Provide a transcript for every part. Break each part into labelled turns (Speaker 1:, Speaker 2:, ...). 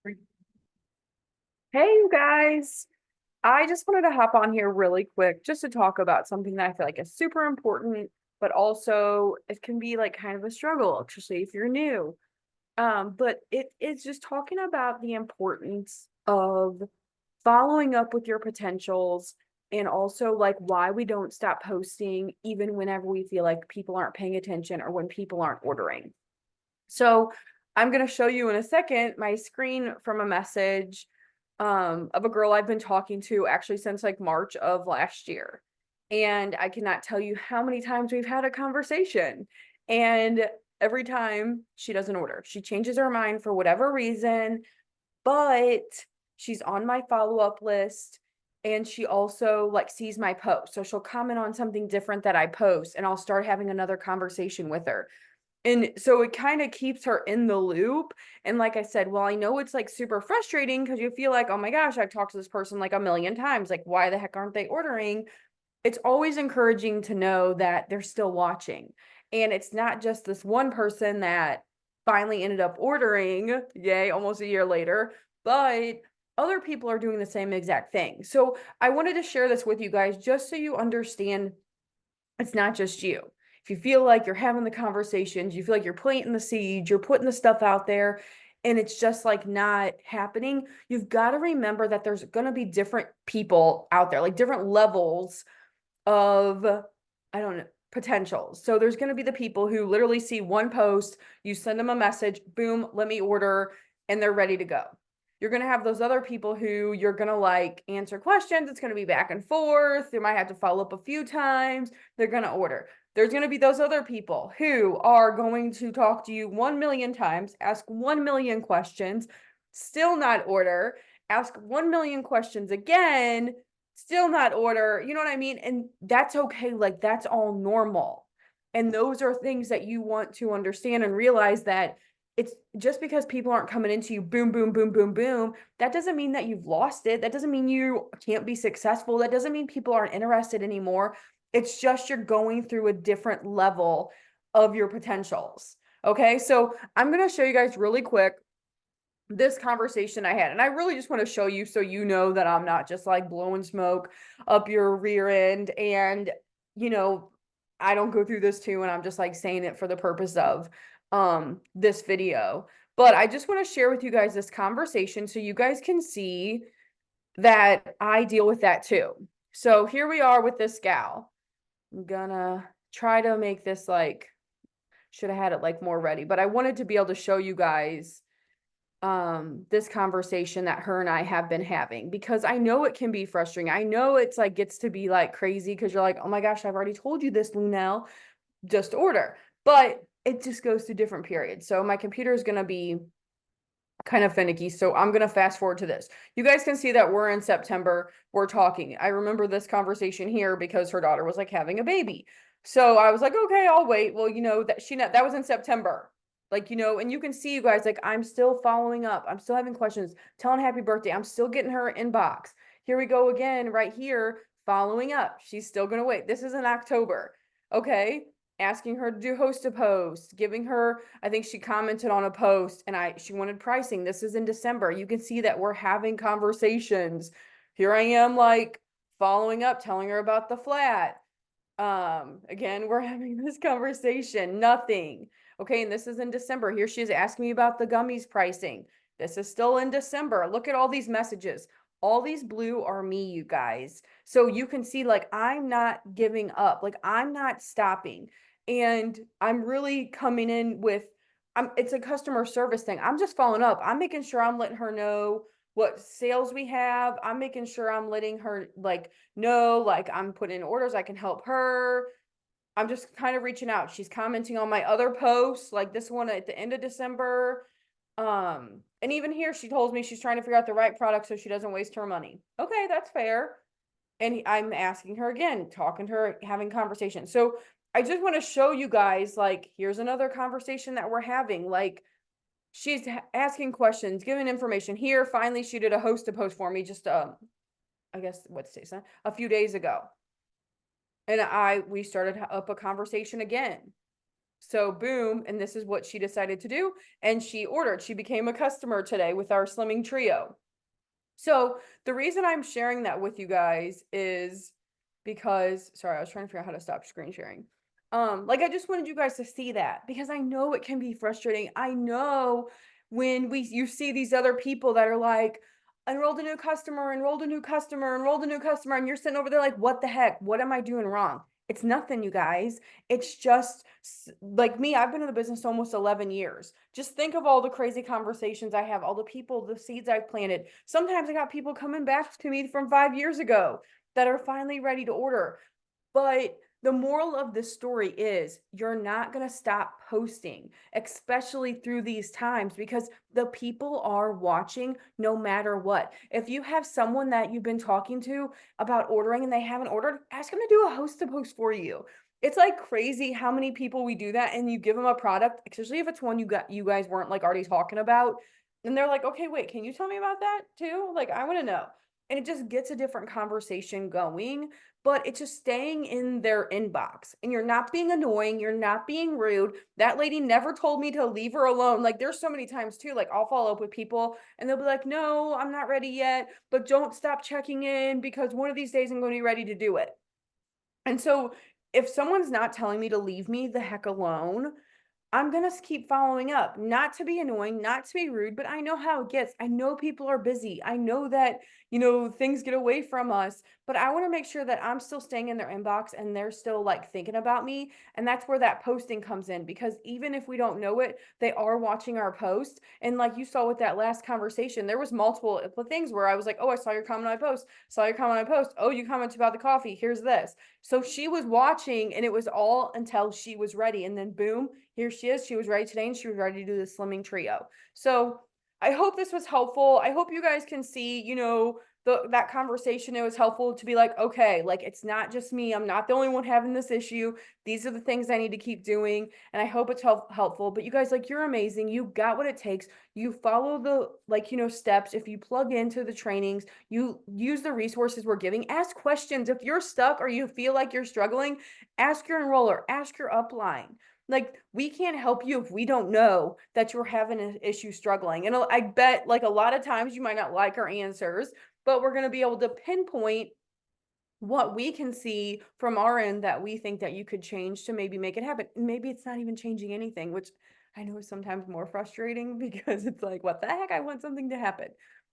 Speaker 1: Hey, you guys. I just wanted to hop on here really quick just to talk about something that I feel like is super important, but also it can be like kind of a struggle, especially if you're new. But it is just talking about the importance of following up with your potentials and also like why we don't stop posting even whenever we feel like people aren't paying attention or when people aren't ordering. So I'm going to show you in a second my screen from a message of a girl I've been talking to actually since like March of last year. And I cannot tell you how many times we've had a conversation. And every time she doesn't order, she changes her mind for whatever reason, but she's on my follow-up list. And she also like sees my post. So she'll comment on something different that I post, and I'll start having another conversation with her. And so it kind of keeps her in the loop. And like I said, well, I know it's like super frustrating because you feel like, oh my gosh, I've talked to this person like a million times. Like, why the heck aren't they ordering? It's always encouraging to know that they're still watching. And it's not just this one person that finally ended up ordering, yay, almost a year later, but other people are doing the same exact thing. So I wanted to share this with you guys just so you understand it's not just you. If you feel like you're having the conversations, you feel like you're planting the seeds, you're putting the stuff out there, and it's just like not happening, you've got to remember that there's going to be different people out there, like different levels of, I don't know, potentials. So there's going to be the people who literally see one post, you send them a message, boom, let me order, and they're ready to go. You're going to have those other people who you're going to like answer questions. It's going to be back and forth. You might have to follow up a few times. They're going to order. There's going to be those other people who are going to talk to you 1 million times, ask 1 million questions, still not order, ask 1 million questions again, still not order. You know what I mean? And that's okay. Like, that's all normal. And those are things that you want to understand and realize that it's just because people aren't coming into you boom, boom, boom, boom, boom. That doesn't mean that you've lost it. That doesn't mean you can't be successful. That doesn't mean people aren't interested anymore. It's just you're going through a different level of your potentials. Okay. So I'm going to show you guys really quick this conversation I had. And I really just want to show you so you know that I'm not just like blowing smoke up your rear end. And, you know, I don't go through this too. And I'm just like saying it for the purpose of this video. But I just want to share with you guys this conversation so you guys can see that I deal with that too. So here we are with this gal. I'm gonna try to make this like, should have had it like more ready, but I wanted to be able to show you guys this conversation that her and I have been having, because I know it can be frustrating. I know it's like gets to be like crazy because you're like, oh my gosh, I've already told you this, Lunel, just order. But it just goes through different periods. So my computer is going to be kind of finicky. So I'm going to fast forward to this. You guys can see that we're in September. We're talking. I remember this conversation here because her daughter was like having a baby. So I was like, okay, I'll wait. Well, you know, that was in September. Like, you know, and you can see you guys, like, I'm still following up. I'm still having questions, telling happy birthday. I'm still getting her inbox. Here we go again, right here, following up. She's still going to wait. This is in October. Okay, asking her to do host a post, giving her, I think she commented on a post and she wanted pricing. This is in December. You can see that we're having conversations. Here I am like following up, telling her about the flat. Again, we're having this conversation, nothing. Okay, and this is in December. Here she is asking me about the gummies pricing. This is still in December. Look at all these messages. All these blue are me, you guys. So you can see like I'm not giving up. Like I'm not stopping. And I'm really coming in with it's a customer service thing. I'm just following up. I'm making sure I'm letting her know what sales we have. I'm making sure I'm letting her like know, like I'm putting in orders, I can help her. I'm just kind of reaching out. She's commenting on my other posts, like this one at the end of December. And even here, she told me she's trying to figure out the right product so she doesn't waste her money. Okay, that's fair. And I'm asking her again, talking to her, having conversations. So I just want to show you guys, like, here's another conversation that we're having. Like, she's asking questions, giving information. Here, finally, she did a host to post for me just, I guess, what's today's a few days ago. And we started up a conversation again. So boom, and this is what she decided to do. And she ordered, she became a customer today with our Slimming Trio. So the reason I'm sharing that with you guys is because, sorry, I was trying to figure out how to stop screen sharing. Like I just wanted you guys to see that because I know it can be frustrating. I know when you see these other people that are like, enrolled a new customer, enrolled a new customer, enrolled a new customer, and you're sitting over there like, what the heck? What am I doing wrong? It's nothing, you guys. It's just like me. I've been in the business almost 11 years. Just think of all the crazy conversations I have, all the people, the seeds I've planted. Sometimes I got people coming back to me from 5 years ago that are finally ready to order. But the moral of this story is you're not going to stop posting, especially through these times, because the people are watching no matter what. If you have someone that you've been talking to about ordering and they haven't ordered, ask them to do a host to post for you. It's like crazy how many people we do that, and you give them a product, especially if it's one you guys weren't like already talking about, and they're like, okay, wait, can you tell me about that too? Like, I want to know. And it just gets a different conversation going, but it's just staying in their inbox, and you're not being annoying, you're not being rude. That lady never told me to leave her alone. Like, there's so many times too, like I'll follow up with people and they'll be like, no, I'm not ready yet, but don't stop checking in because one of these days I'm going to be ready to do it. And so if someone's not telling me to leave me the heck alone, I'm gonna keep following up, not to be annoying, not to be rude, but I know how it gets. I know people are busy. I know that, things get away from us, but I want to make sure that I'm still staying in their inbox and they're still like thinking about me. And that's where that posting comes in, because even if we don't know it, they are watching our post. And like you saw with that last conversation, there was multiple things where I was like, oh, I saw your comment on my post, saw your comment on my post. Oh, you commented about the coffee. Here's this. So she was watching, and it was all until she was ready. And then boom, here she is. She was ready today, and she was ready to do the Slimming Trio. So I hope this was helpful. I hope you guys can see, that conversation. It was helpful to be like, okay, like it's not just me. I'm not the only one having this issue. These are the things I need to keep doing. And I hope it's helpful. But you guys, like, you're amazing. You got what it takes. You follow the, steps. If you plug into the trainings, you use the resources we're giving. Ask questions. If you're stuck or you feel like you're struggling, ask your enroller, ask your upline. Like, we can't help you if we don't know that you're having an issue struggling. And I bet like a lot of times you might not like our answers, but we're going to be able to pinpoint what we can see from our end that we think that you could change to maybe make it happen. Maybe it's not even changing anything, which I know is sometimes more frustrating because it's like, what the heck? I want something to happen.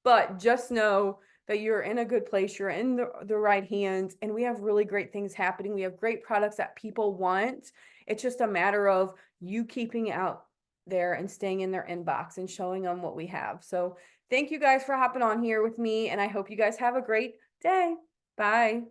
Speaker 1: But just know that you're in a good place. You're in the right hands, and we have really great things happening. We have great products that people want. It's just a matter of you keeping out there and staying in their inbox and showing them what we have. So thank you guys for hopping on here with me, and I hope you guys have a great day. Bye.